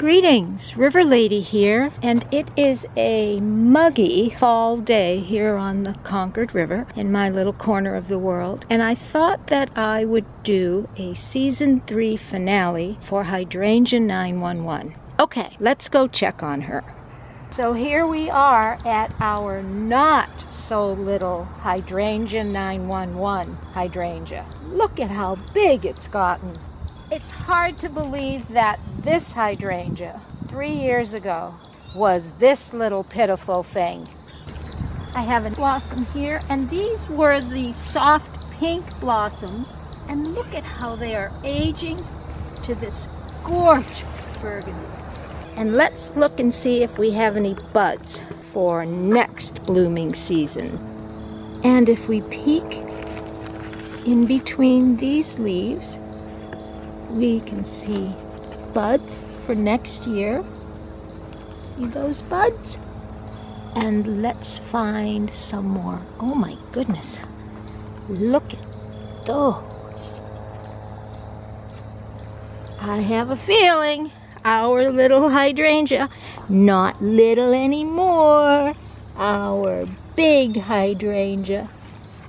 Greetings, River Lady here, and it is a muggy fall day here on the Concord River in my little corner of the world, and I thought that I would do a Season 3 finale for Hydrangea 911. Okay, let's go check on her. So here we are at our not so little Hydrangea 911 hydrangea. Look at how big it's gotten. It's hard to believe that this hydrangea 3 years ago was this little pitiful thing. I have a blossom here, and these were the soft pink blossoms, and look at how they are aging to this gorgeous burgundy. And let's look and see if we have any buds for next blooming season. And if we peek in between these leaves, we can see buds for next year. See those buds? And let's find some more. Oh my goodness. Look at those. I have a feeling our little hydrangea, not little anymore, our big hydrangea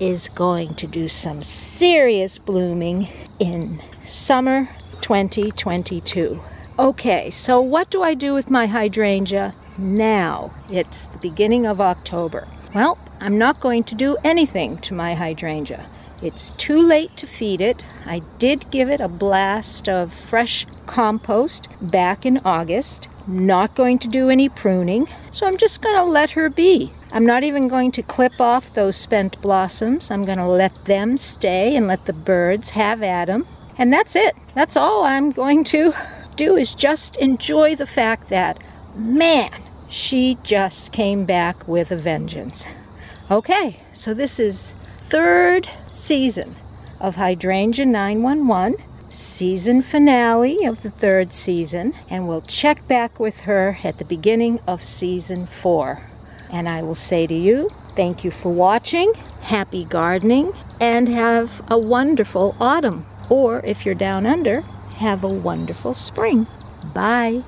is going to do some serious blooming in summer 2022. Okay, so what do I do with my hydrangea now? It's the beginning of October. Well, I'm not going to do anything to my hydrangea. It's too late to feed it. I did give it a blast of fresh compost back in August. Not going to do any pruning, so I'm just going to let her be. I'm not even going to clip off those spent blossoms. I'm going to let them stay and let the birds have at them. And that's it. That's all I'm going to do, is just enjoy the fact that, man, she just came back with a vengeance. Okay, so this is third season of Hydrangea 911, season finale of the third season, and we'll check back with her at the beginning of season 4. And I will say to you, thank you for watching, happy gardening, and have a wonderful autumn. Or if you're down under, have a wonderful spring. Bye.